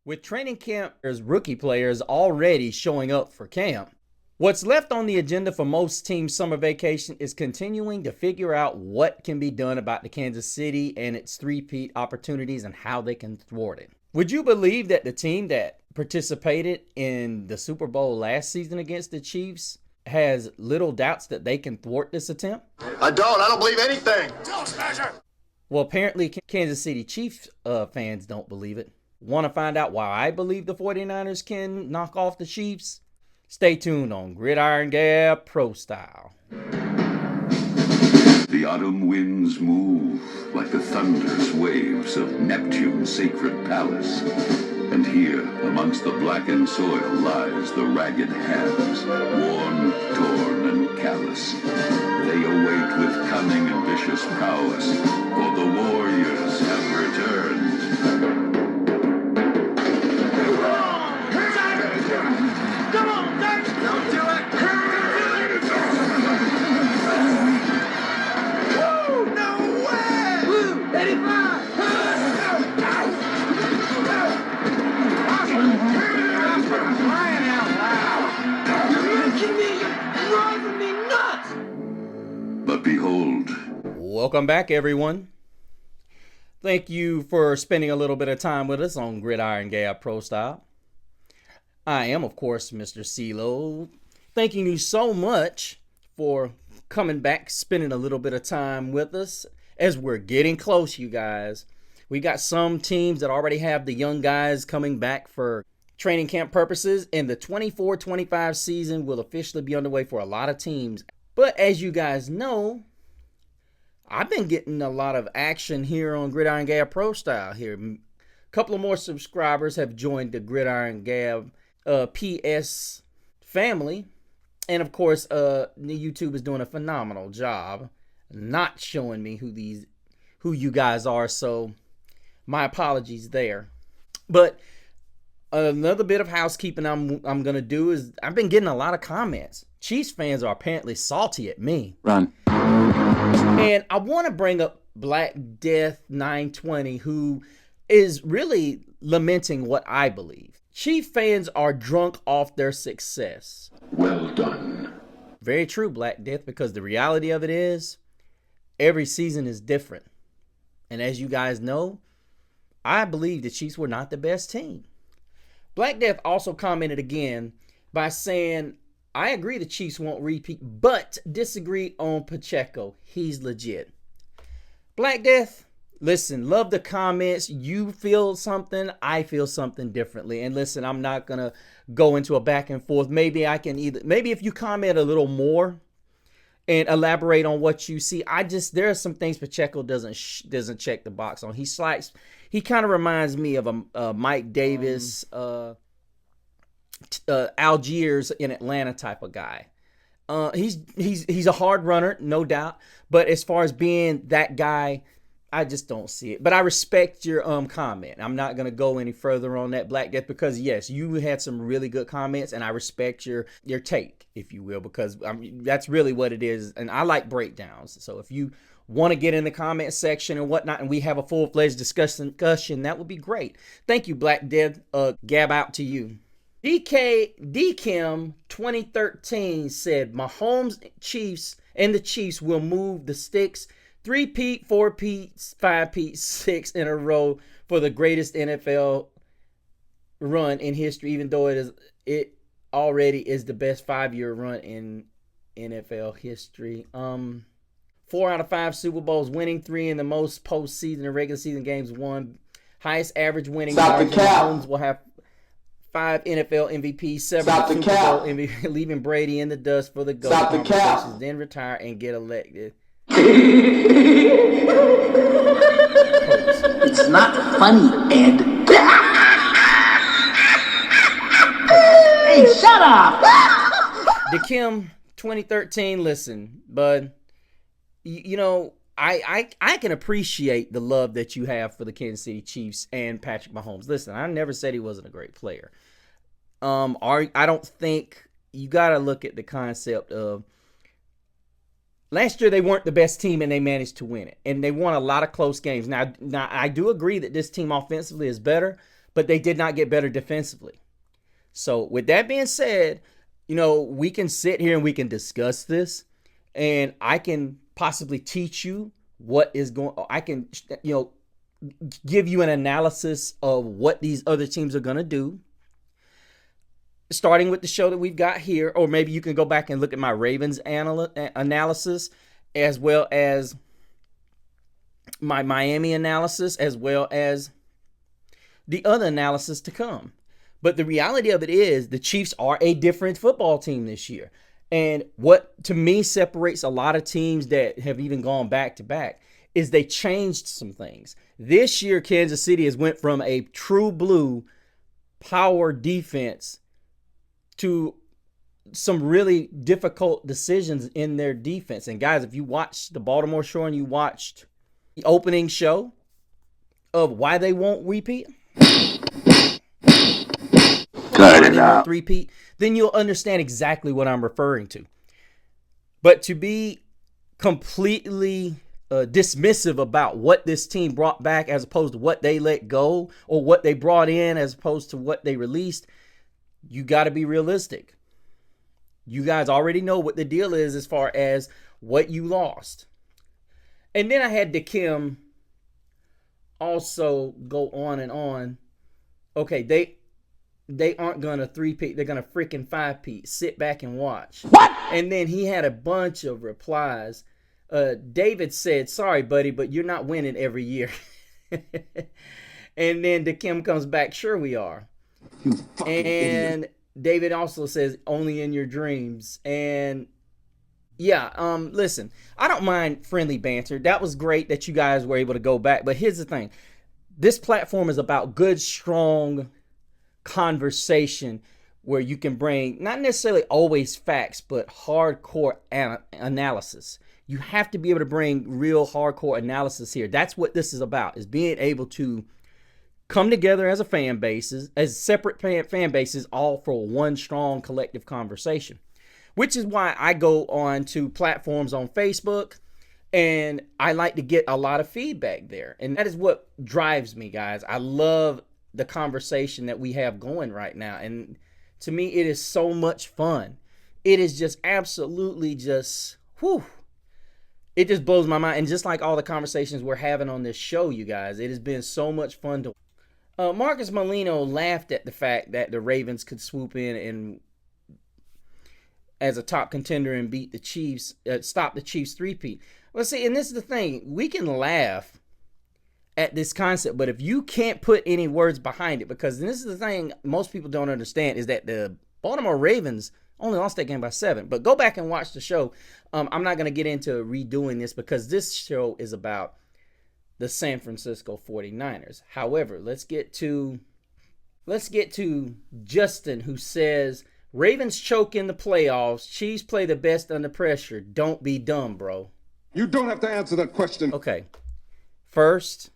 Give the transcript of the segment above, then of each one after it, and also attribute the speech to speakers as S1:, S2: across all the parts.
S1: With training camp, there's rookie players already showing up for camp. What's left on the agenda for most teams' summer vacation is continuing to figure out what can be done about the Kansas City and its three-peat opportunities and how they can thwart it. Would you believe that the team that participated in the Super Bowl last season against the Chiefs has little doubts that they can thwart this attempt?
S2: I don't believe anything.
S1: Well, apparently Kansas City Chiefs fans don't believe it. Want to find out why I believe the 49ers can knock off the Chiefs? Stay tuned on Gridiron Gab Pro Style.
S3: The autumn winds move like the thunderous waves of Neptune's sacred palace. And here, amongst the blackened soil, lies the ragged hands, worn, torn, and callous. They await with cunning and vicious prowess, for the warriors have returned.
S4: Come on, Dirt! Don't do it! Woo! No way! Woo! 85! Crying out loud! You're making me, you're driving me nuts!
S3: But behold,
S1: Welcome back, everyone. Thank you for spending a little bit of time with us on Gridiron Gab Pro Style. I am, of course, Mr. CeeLo. Thanking you so much for coming back, spending a little bit of time with us as we're getting close, you guys. We got some teams that already have the young guys coming back for training camp purposes, and the 24-25 season will officially be underway for a lot of teams. But as you guys know, I've been getting a lot of action here on Gridiron Gab Pro Style here. A couple of more subscribers have joined the Gridiron Gab PS family, and of course YouTube is doing a phenomenal job not showing me who you guys are, so my apologies there. But another bit of housekeeping I'm gonna do is I've been getting a lot of comments. Chiefs fans are apparently salty at me.
S5: Run.
S1: And I want to bring up Black Death 920, who is really lamenting what I believe. Chief fans are drunk off their success.
S3: well done.
S1: Very true, Black Death, because the reality of it is every season is different. And as you guys know, I believe the Chiefs were not the best team. Black Death also commented again by saying, I agree the Chiefs won't repeat, but disagree on Pacheco. He's legit. Black Death, listen, love the comments. You feel something, I feel something differently. And listen, I'm not going to go into a back and forth. Maybe if you comment a little more and elaborate on what you see. There are some things Pacheco doesn't check the box on. He kind of reminds me of a Mike Davis, Algiers in Atlanta type of guy. He's a hard runner, no doubt. But as far as being that guy, I just don't see it. But I respect your comment. I'm not going to go any further on that, Black Death, because yes, you had some really good comments, and I respect your take, if you will, because that's really what it is. And I like breakdowns. So if you want to get in the comment section and whatnot, and we have a full-fledged discussion, that would be great. Thank you, Black Death. Gab out to you. DKim 2013 said Mahomes Chiefs and the Chiefs will move the sticks 3-peat, 4-peat, 5-peat, 6 in a row for the greatest NFL run in history, even though it already is the best 5-year run in NFL history. 4 out of 5 Super Bowls, winning 3 in the most postseason and regular season games won. Highest average winning margin. Mahomes will have 5 NFL MVPs, 7 Super Bowl MVP, leaving Brady in the dust for the GOAT conversations, then retire and get elected.
S6: It's not funny, Ed. Hey, shut up!
S1: DKim 2013, listen, bud, you know, I can appreciate the love that you have for the Kansas City Chiefs and Patrick Mahomes. Listen, I never said he wasn't a great player. I don't think you got to look at the concept of last year they weren't the best team and they managed to win it. And they won a lot of close games. Now I do agree that this team offensively is better, but they did not get better defensively. So with that being said, we can sit here and we can discuss this, and I can possibly teach you what is going. I can, give you an analysis of what these other teams are going to do, starting with the show that we've got here, or maybe you can go back and look at my Ravens analysis, as well as my Miami analysis, as well as the other analysis to come. But the reality of it is the Chiefs are a different football team this year. And what, to me, separates a lot of teams that have even gone back-to-back is they changed some things. This year, Kansas City has went from a true blue power defense to some really difficult decisions in their defense. And guys, if you watched the Baltimore show and you watched the opening show of why they won't repeat, then you'll understand exactly what I'm referring to. But to be completely dismissive about what this team brought back as opposed to what they let go, or what they brought in as opposed to what they released, you got to be realistic. You guys already know what the deal is as far as what you lost. And then I had Kim also go on and on. Okay, they aren't going to 3-peat. They're going to freaking 5-peat. Sit back and watch. What? And then he had a bunch of replies. David said, sorry, buddy, but you're not winning every year. And then Kim comes back, sure we are.
S5: You fucking idiot.
S1: David also says, only in your dreams. And yeah, listen, I don't mind friendly banter. That was great that you guys were able to go back. But here's the thing. This platform is about good, strong conversation where you can bring not necessarily always facts, but hardcore analysis. You have to be able to bring real hardcore analysis here. That's what this is about, is being able to come together as a fan bases, as separate fan bases, all for one strong collective conversation. Which is why I go on to platforms on Facebook, and I like to get a lot of feedback there. And that is what drives me, guys. I love the conversation that we have going right now. And to me, it is so much fun. It is just absolutely just, whew. It just blows my mind. And just like all the conversations we're having on this show, you guys, it has been so much fun to. Marcus Molino laughed at the fact that the Ravens could swoop in and as a top contender and beat the Chiefs, stop the Chiefs 3-peat. Well, see, and this is the thing. We can laugh at this concept, but if you can't put any words behind it, because this is the thing most people don't understand, is that the Baltimore Ravens only lost that game by 7. But go back and watch the show. I'm not going to get into redoing this because this show is about the San Francisco 49ers. However, let's get to Justin, who says, Ravens choke in the playoffs. Chiefs play the best under pressure. Don't be dumb, bro.
S5: You don't have to answer that question.
S1: Okay. First,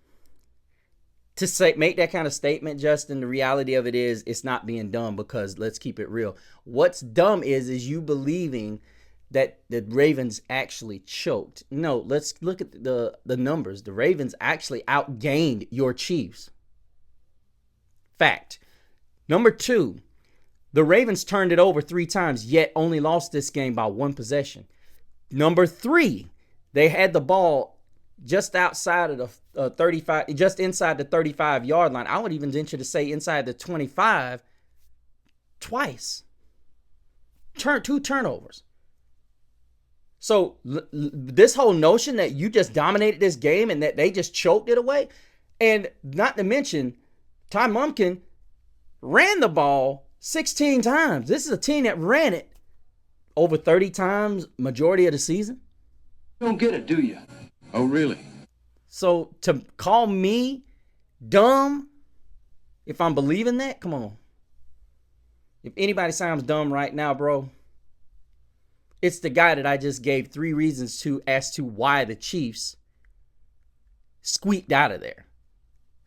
S1: to make that kind of statement, Justin, the reality of it is it's not being dumb, because let's keep it real. What's dumb is you believing that the Ravens actually choked. No, let's look at the numbers. The Ravens actually outgained your Chiefs. Fact. Number 2, the Ravens turned it over 3 times, yet only lost this game by 1 possession. Number 3, they had the ball just outside of the 35, just inside the 35-yard line. I would even venture to say inside the 25 twice. 2 turnovers. So this whole notion that you just dominated this game and that they just choked it away, and not to mention Ty Mumpkin ran the ball 16 times. This is a team that ran it over 30 times majority of the season.
S7: You don't get it, do you? Oh, really?
S1: So to call me dumb, if I'm believing that, come on. If anybody sounds dumb right now, bro, it's the guy that I just gave 3 reasons to as to why the Chiefs squeaked out of there.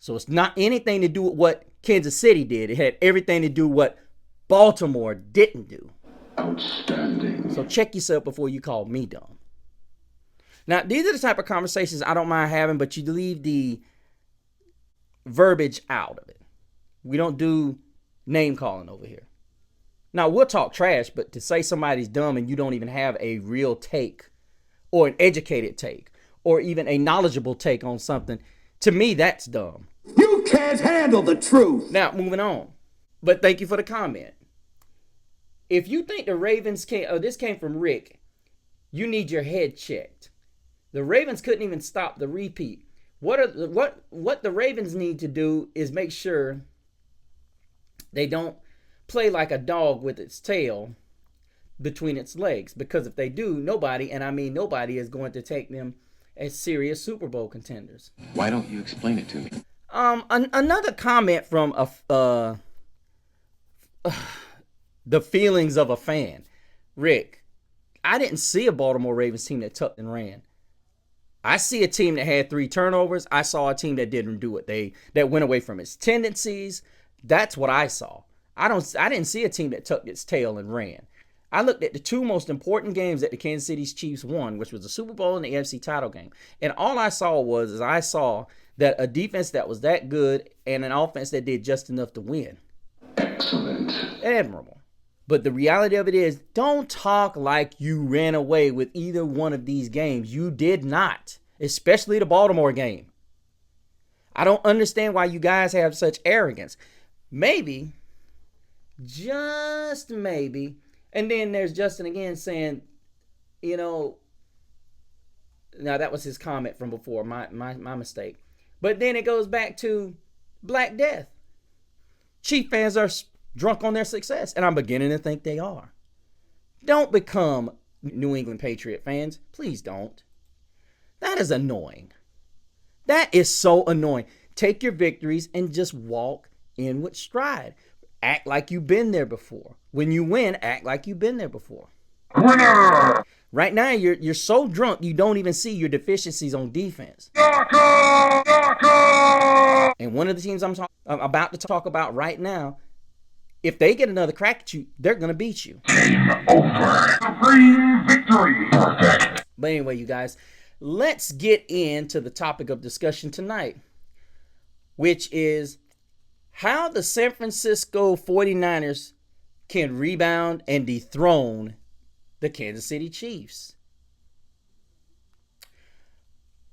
S1: So it's not anything to do with what Kansas City did. It had everything to do with what Baltimore didn't do.
S3: Outstanding.
S1: So check yourself before you call me dumb. Now, these are the type of conversations I don't mind having, but you leave the verbiage out of it. We don't do name calling over here. Now, we'll talk trash, but to say somebody's dumb and you don't even have a real take or an educated take or even a knowledgeable take on something, to me, that's dumb.
S5: You can't handle the truth.
S1: Now, moving on. But thank you for the comment. If you think the Ravens this came from Rick, you need your head checked. The Ravens couldn't even stop the repeat. What the Ravens need to do is make sure they don't play like a dog with its tail between its legs. Because if they do, nobody, and I mean nobody, is going to take them as serious Super Bowl contenders.
S7: Why don't you explain it to me?
S1: Another comment from the feelings of a fan. Rick, I didn't see a Baltimore Ravens team that tucked and ran. I see a team that had 3 turnovers. I saw a team that didn't do it. That went away from its tendencies. That's what I saw. I didn't see a team that tucked its tail and ran. I looked at the 2 most important games that the Kansas City Chiefs won, which was the Super Bowl and the AFC title game. And all I saw was that a defense that was that good and an offense that did just enough to win.
S3: Excellent.
S1: Admirable. But the reality of it is, don't talk like you ran away with either one of these games. You did not, especially the Baltimore game. I don't understand why you guys have such arrogance. Maybe, just maybe, and then there's Justin again saying, now that was his comment from before, my mistake. But then it goes back to Black Death. Chief fans are drunk on their success, and I'm beginning to think they are. Don't become New England Patriot fans. Please don't. That is annoying. That is so annoying. Take your victories and just walk in with stride. Act like you've been there before. When you win, act like you've been there before.
S2: Winner!
S1: Right now, you're so drunk you don't even see your deficiencies on defense. And one of the teams I'm about to talk about right now, if they get another crack at you, they're going to beat you.
S2: Game over. Supreme victory. Perfect.
S1: But anyway, you guys, let's get into the topic of discussion tonight, which is how the San Francisco 49ers can rebound and dethrone the Kansas City Chiefs.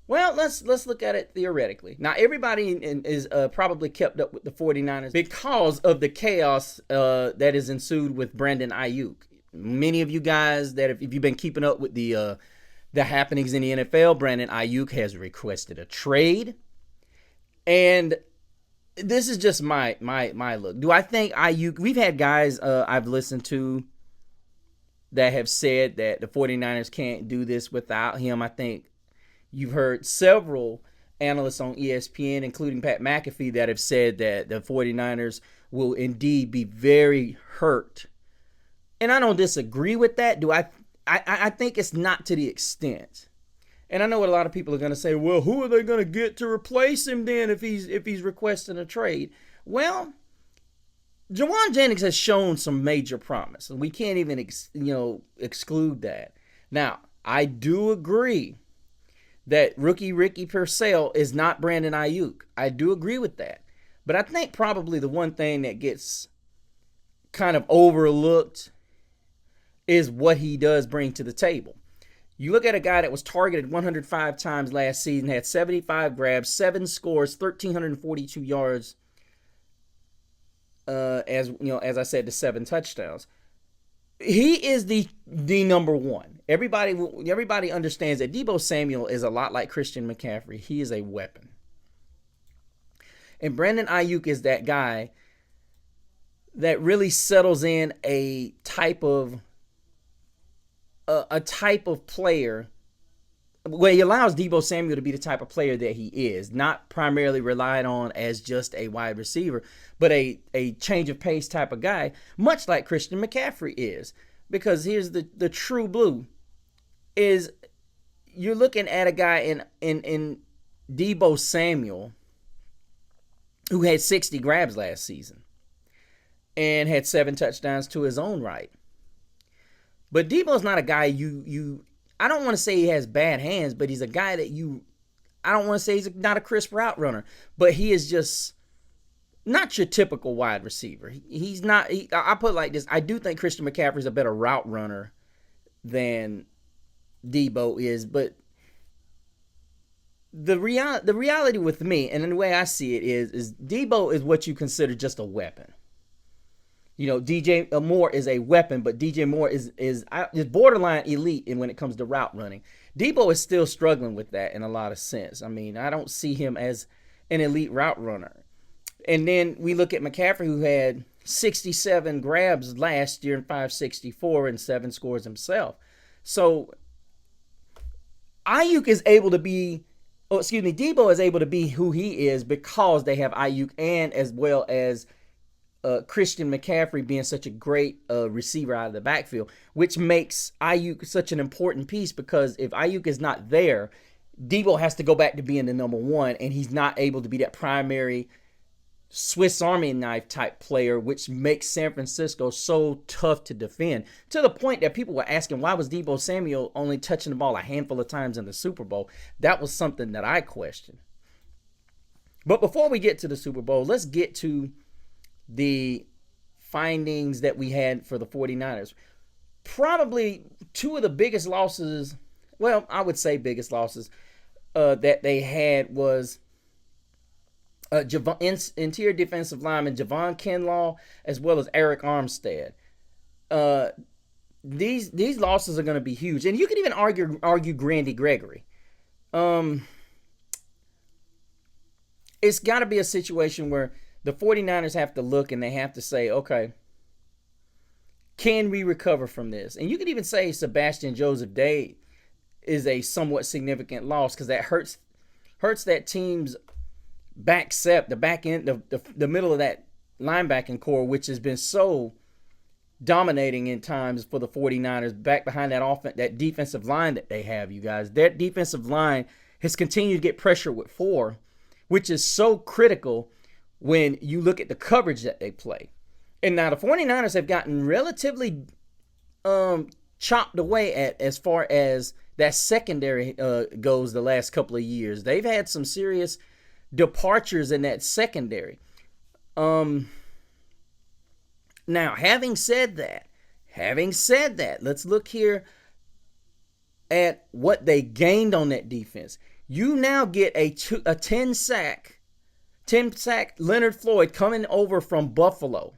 S1: Well, let's look at it theoretically. Now, everybody is probably kept up with the 49ers because of the chaos that has ensued with Brandon Ayuk. Many of you guys that if you've been keeping up with the happenings in the NFL, Brandon Ayuk has requested a trade. And this is just my look. Do I think Ayuk, we've had guys I've listened to that have said that the 49ers can't do this without him. I think you've heard several analysts on ESPN, including Pat McAfee, that have said that the 49ers will indeed be very hurt. And I don't disagree with that. I think it's not to the extent. And I know what a lot of people are going to say, well, who are they going to get to replace him then if he's requesting a trade? Well, Jawan Jennings has shown some major promise, and we can't even exclude that. Now, I do agree that rookie Ricky Purcell is not Brandon Ayuk. I do agree with that. But I think probably the one thing that gets kind of overlooked is what he does bring to the table. You look at a guy that was targeted 105 times last season, had 75 grabs, 7 scores, 1,342 yards, as I said, the 7 touchdowns. He is the number one. Everybody understands that Deebo Samuel is a lot like Christian McCaffrey. He is a weapon. And Brandon Ayuk is that guy that really settles in a type of player. Well, he allows Deebo Samuel to be the type of player that he is, not primarily relied on as just a wide receiver, but a change of pace type of guy, much like Christian McCaffrey is. Because here's the true blue, is you're looking at a guy in Deebo Samuel who had 60 grabs last season and had 7 touchdowns to his own right. But Deebo's not a guy I don't want to say he has bad hands, but he's a guy that I don't want to say he's not a crisp route runner, but he is just not your typical wide receiver. He's not. I put it like this. I do think Christian McCaffrey's a better route runner than Debo is, but the reality with me, and the way I see it is Debo is what you consider just a weapon. You know, DJ Moore is a weapon, but DJ Moore is borderline elite when it comes to route running. Debo is still struggling with that in a lot of sense. I mean, I don't see him as an elite route runner. And then we look at McCaffrey, who had 67 grabs last year and 564 and 7 scores himself. So Debo is able to be who he is because they have Ayuk, and as well as Christian McCaffrey being such a great receiver out of the backfield, which makes Ayuk such an important piece, because if Ayuk is not there, Debo has to go back to being the number one, and he's not able to be that primary Swiss Army knife type player, which makes San Francisco so tough to defend, to the point that people were asking, why was Debo Samuel only touching the ball a handful of times in the Super Bowl? That was something that I questioned. But before we get to the Super Bowl, let's get to the findings that we had for the 49ers. Probably two of the biggest losses, well, I would say biggest losses that they had was interior defensive lineman Javon Kinlaw, as well as Eric Armstead. These losses are going to be huge, and you could even argue Grandy Gregory. It's got to be a situation where the 49ers have to look and they have to say, okay, can we recover from this? And you could even say Sebastian Joseph Day is a somewhat significant loss, because that hurts that team's back the back end, the middle of that linebacking core, which has been so dominating in times for the 49ers, back behind that defensive line that they have, you guys. That defensive line has continued to get pressure with 4, which is so critical when you look at the coverage that they play. And now the 49ers have gotten relatively chopped away at as far as that secondary goes the last couple of years. They've had some serious departures in that secondary. Now, having said that, let's look here at what they gained on that defense. You now get a 10 sack Leonard Floyd coming over from Buffalo.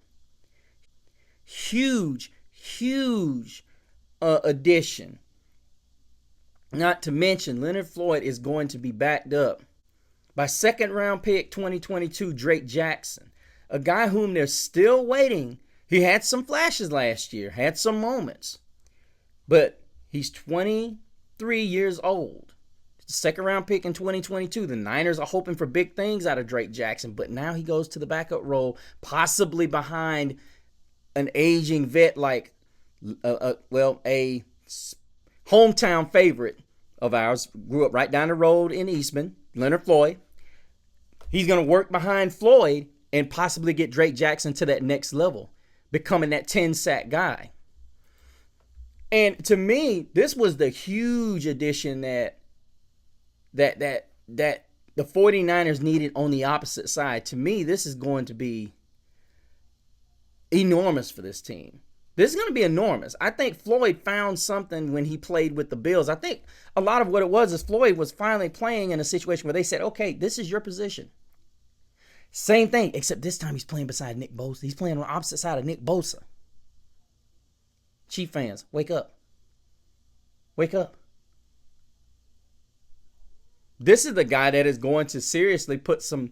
S1: Huge addition. Not to mention, Leonard Floyd is going to be backed up by second-round pick 2022 Drake Jackson, a guy whom they're still waiting. He had some flashes last year, had some moments, but he's 23 years old. Second-round pick in 2022. The Niners are hoping for big things out of Drake Jackson, but now he goes to the backup role, possibly behind an aging vet like, a hometown favorite of ours, grew up right down the road in Eastman, Leonard Floyd. He's going to work behind Floyd and possibly get Drake Jackson to that next level, becoming that 10-sack guy. And to me, this was the huge addition that the 49ers needed on the opposite side. To me, this is going to be enormous for this team. This is going to be enormous. I think Floyd found something when he played with the Bills. I think a lot of what it was is Floyd was finally playing in a situation where they said, okay, this is your position. Same thing, except this time he's playing beside Nick Bosa. He's playing on the opposite side of Nick Bosa. Chief fans, wake up. Wake up. This is the guy that is going to seriously put some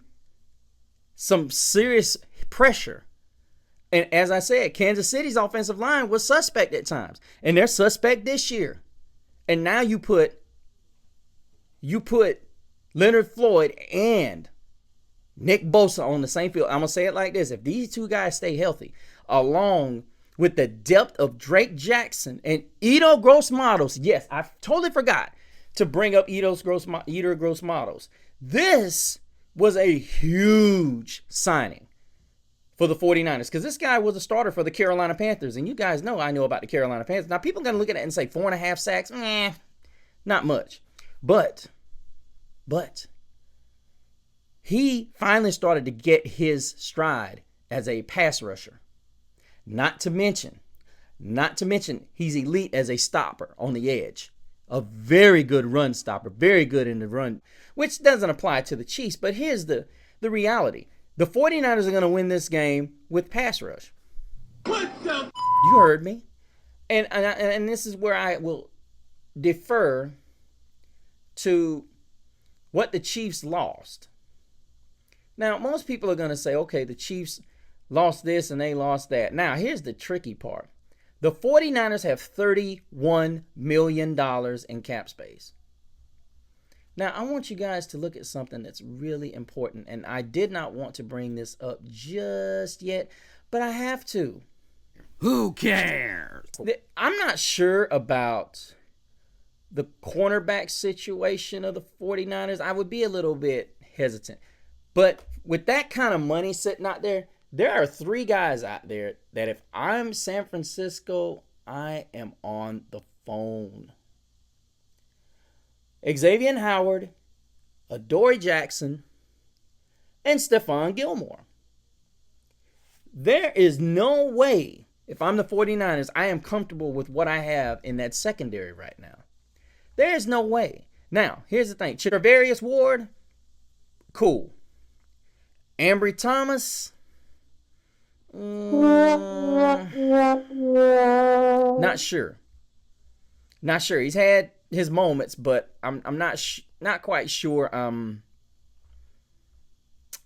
S1: serious pressure. And as I said, Kansas City's offensive line was suspect at times. And they're suspect this year. And now you put Leonard Floyd and Nick Bosa on the same field. I'm going to say it like this. If these two guys stay healthy, along with the depth of Drake Jackson and Edo Gross-Matos. Yes, I totally forgot to bring up Edo Gross-Matos. This was a huge signing for the 49ers, because this guy was a starter for the Carolina Panthers. And you guys know I know about the Carolina Panthers. Now, people are going to look at it and say 4.5 sacks. Not much. But he finally started to get his stride as a pass rusher. Not to mention, he's elite as a stopper on the edge. A very good run stopper, very good in the run, which doesn't apply to the Chiefs. But here's the reality. The 49ers are going to win this game with pass rush. You heard me. And this is where I will defer to what the Chiefs lost. Now, most people are going to say, okay, the Chiefs lost this and they lost that. Now, here's the tricky part. The 49ers have $31 million in cap space. Now, I want you guys to look at something that's really important, and I did not want to bring this up just yet, but I have to.
S8: Who cares?
S1: I'm not sure about the cornerback situation of the 49ers. I would be a little bit hesitant. But with that kind of money sitting out there are 3 guys out there that if I'm San Francisco, I am on the phone. Xavier Howard, Adoree Jackson, and Stephon Gilmore. There is no way, if I'm the 49ers, I am comfortable with what I have in that secondary right now. There is no way. Now, here's the thing. Charvarius Ward, cool. Ambry Thomas, not sure. He's had his moments, but I'm not quite sure. I'm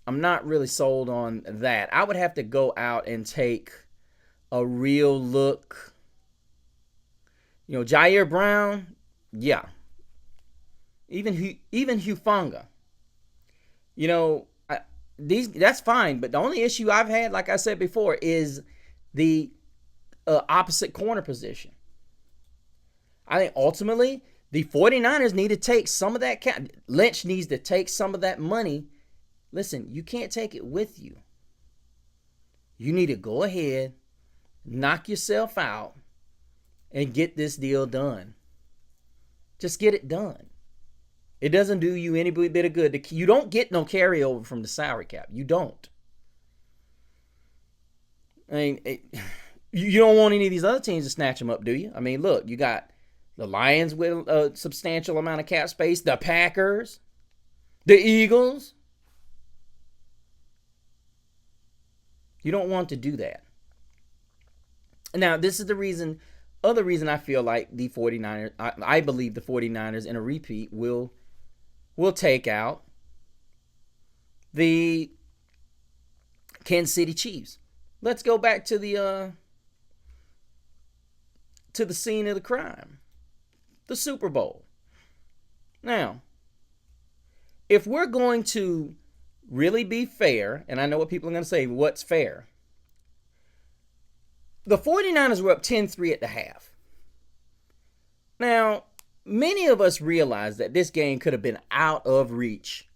S1: not really sold on that. I would have to go out and take a real look. Jair Brown, yeah. Even Hufanga. That's fine, but the only issue I've had, like I said before, is the opposite corner position. I think ultimately the 49ers need to take some of that cap. Lynch needs to take some of that money. Listen, you can't take it with you. You need to go ahead, knock yourself out, and get this deal done. Just get it done. It doesn't do you any bit of good. You don't get no carryover from the salary cap. You don't. I mean, you don't want any of these other teams to snatch them up, do you? I mean, look, you got the Lions with a substantial amount of cap space, the Packers, the Eagles. You don't want to do that. Now, this is the other reason I feel like the 49ers, I believe the 49ers in a repeat will take out the Kansas City Chiefs. Let's go back to the scene of the crime, the Super Bowl. Now, if we're going to really be fair, and I know what people are going to say, what's fair? The 49ers were up 10-3 at the half. Now, many of us realize that this game could have been out of reach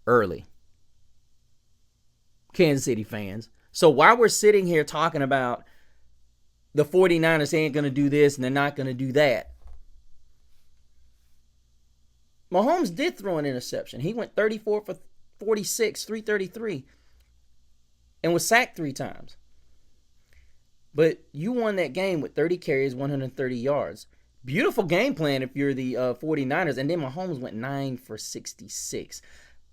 S1: early. Kansas City fans. So while we're sitting here talking about the 49ers ain't going to do this and they're not going to do that, Mahomes did throw an interception. He went 34 for 46, 333, and was sacked 3 times. But you won that game with 30 carries, 130 yards. Beautiful game plan if you're the 49ers. And then Mahomes went 9 for 66.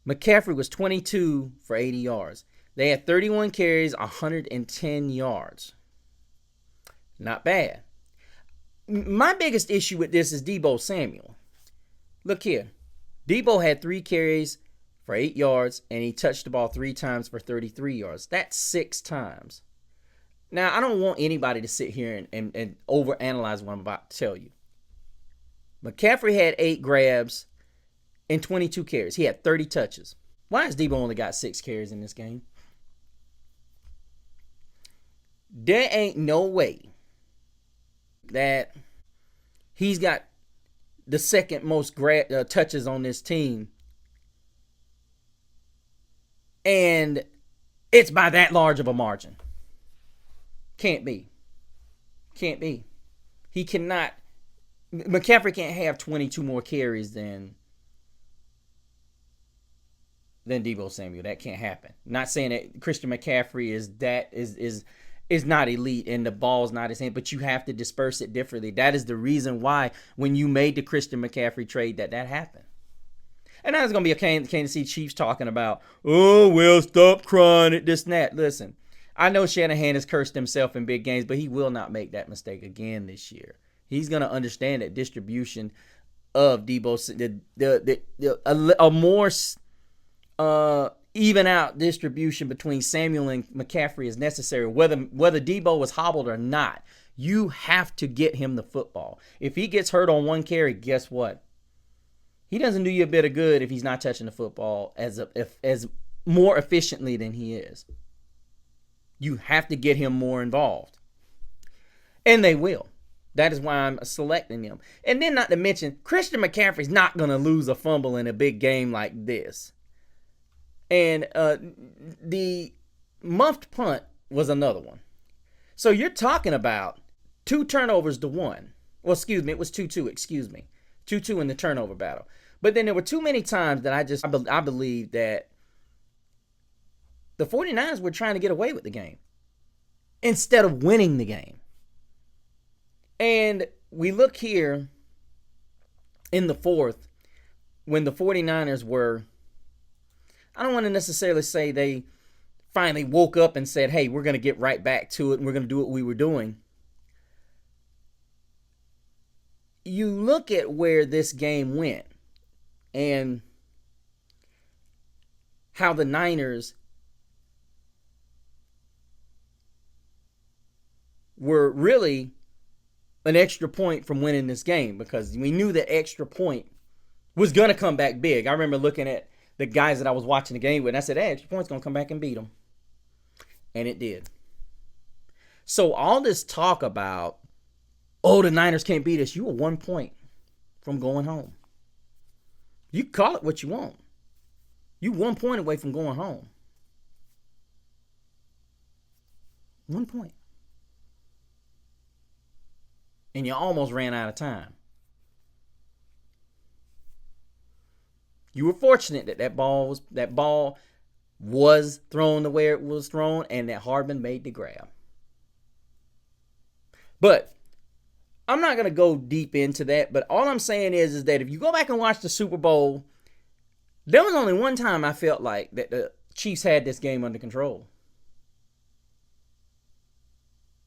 S1: McCaffrey was 22 for 80 yards. They had 31 carries, 110 yards. Not bad. My biggest issue with this is Deebo Samuel. Look here. Deebo had 3 carries for 8 yards, and he touched the ball 3 times for 33 yards. That's 6 times. Now, I don't want anybody to sit here and overanalyze what I'm about to tell you. McCaffrey had 8 grabs and 22 carries. He had 30 touches. Why has Deebo only got 6 carries in this game? There ain't no way that he's got the second most touches on this team. And it's by that large of a margin. Can't be. He cannot. McCaffrey can't have 22 more carries than than Deebo Samuel. That can't happen. Not saying that Christian McCaffrey is not elite and the ball's not his hand, but you have to disperse it differently. That is the reason why when you made the Christian McCaffrey trade that happened. And now there's going to be a Kansas City Chiefs talking about, oh, well, stop crying at this and that. Listen, I know Shanahan has cursed himself in big games, but he will not make that mistake again this year. He's going to understand that distribution of Deebo, a more even out distribution between Samuel and McCaffrey is necessary. Whether Deebo was hobbled or not, you have to get him the football. If he gets hurt on one carry, guess what? He doesn't do you a bit of good if he's not touching the football as more efficiently than he is. You have to get him more involved. And they will. That is why I'm selecting him. And then not to mention, Christian McCaffrey's not going to lose a fumble in a big game like this. And the muffed punt was another one. So you're talking about 2 turnovers to 1. Well, excuse me, it was 2-2, excuse me. 2-2 in the turnover battle. But then there were too many times that I believe that the 49ers were trying to get away with the game instead of winning the game. And we look here in the fourth when the 49ers were, I don't want to necessarily say they finally woke up and said, hey, we're going to get right back to it and we're going to do what we were doing. You look at where this game went and how the Niners were really an extra point from winning this game because we knew the extra point was going to come back big. I remember looking at the guys that I was watching the game with, and I said, hey, extra point's going to come back and beat them. And it did. So all this talk about, oh, the Niners can't beat us, you were 1 point from going home. You call it what you want. You 1 point away from going home. 1 point. And you almost ran out of time. You were fortunate that that ball was thrown the way it was thrown and that Hardman made the grab. But I'm not going to go deep into that, but all I'm saying is that if you go back and watch the Super Bowl, there was only one time I felt like that the Chiefs had this game under control.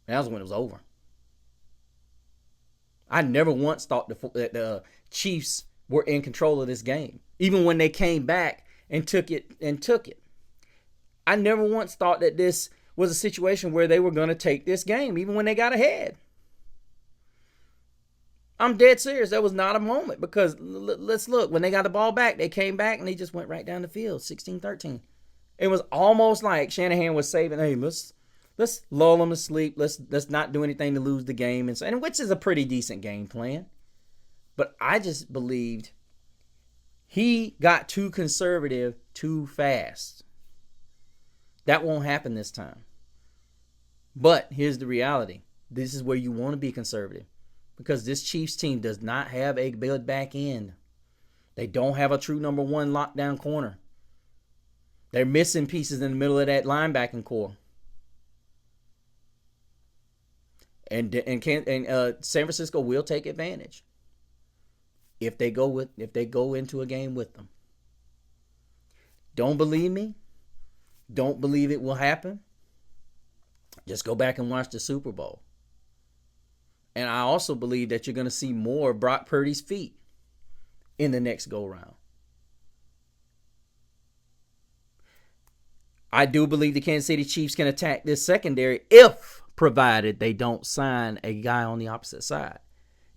S1: And that was when it was over. I never once thought that the Chiefs were in control of this game. Even when they came back and took it. I never once thought that this was a situation where they were going to take this game, even when they got ahead. I'm dead serious. That was not a moment because let's look. When they got the ball back, they came back and they just went right down the field, 16-13. It was almost like Shanahan was saving, hey, let's lull them to sleep. Let's not do anything to lose the game, and which is a pretty decent game plan. But I just believed he got too conservative too fast. That won't happen this time. But here's the reality. This is where you want to be conservative. Because this Chiefs team does not have a good back end. They don't have a true number one lockdown corner. They're missing pieces in the middle of that linebacking core. And San Francisco will take advantage if they go into a game with them. Don't believe me? Don't believe it will happen? Just go back and watch the Super Bowl. And I also believe that you're going to see more of Brock Purdy's feet in the next go-round. I do believe the Kansas City Chiefs can attack this secondary if provided they don't sign a guy on the opposite side.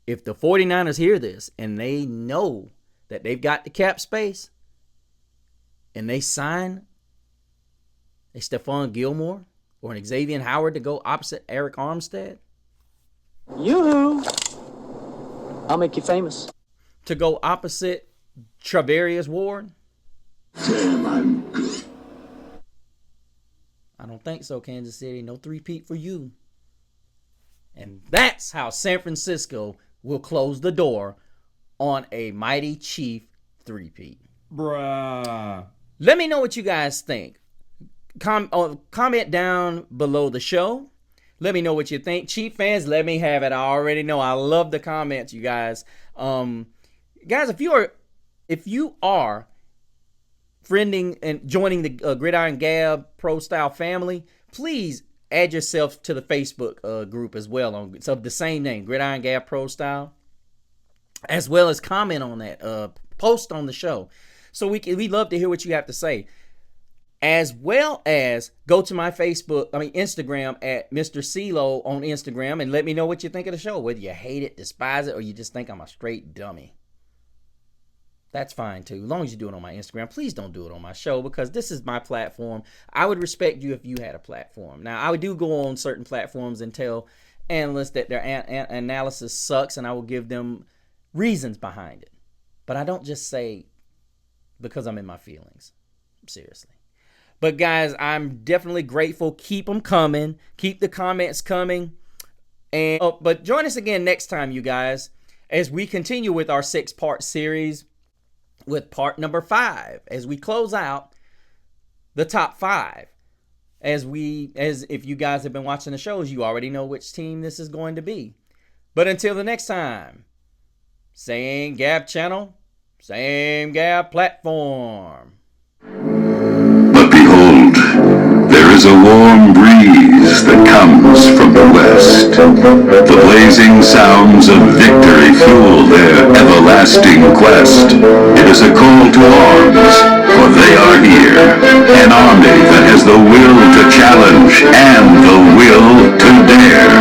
S1: If the 49ers hear this and they know that they've got the cap space and they sign a Stephon Gilmore or an Xavier Howard to go opposite Eric Armstead,
S6: Yoo-hoo! I'll make you famous.
S1: to go opposite Travarius Ward,
S3: Damn, I'm good.
S1: I don't think so, Kansas City. No three-peat for you. And that's how San Francisco will close the door on a mighty Chief three-peat.
S8: Bruh.
S1: Let me know what you guys think. Comment down below the show. Let me know what you think. Chief fans, let me have it. I already know. I love the comments, you guys. Guys, if you are friending and joining the Gridiron Gab Pro Style family, please add yourself to the Facebook group as well. It's of the same name, Gridiron Gab Pro Style, as well as comment on that, post on the show. So we love to hear what you have to say. As well as go to my Instagram at Mr. CeeLo on Instagram and let me know what you think of the show. Whether you hate it, despise it, or you just think I'm a straight dummy. That's fine too. As long as you do it on my Instagram. Please don't do it on my show because this is my platform. I would respect you if you had a platform. Now, I do go on certain platforms and tell analysts that their analysis sucks and I will give them reasons behind it. But I don't just say because I'm in my feelings. Seriously. But guys, I'm definitely grateful. Keep them coming. Keep the comments coming. And but join us again next time, you guys, as we continue with our 6-part series with part number 5, as we close out the top 5. As if you guys have been watching the shows, you already know which team this is going to be. But until the next time, same Gab channel, same Gab platform.
S3: But behold, there is a warm breeze that comes from the west. The blazing sounds of victory fuel their everlasting quest. It is a call to arms, for they are here. An army that has the will to challenge and the will to dare.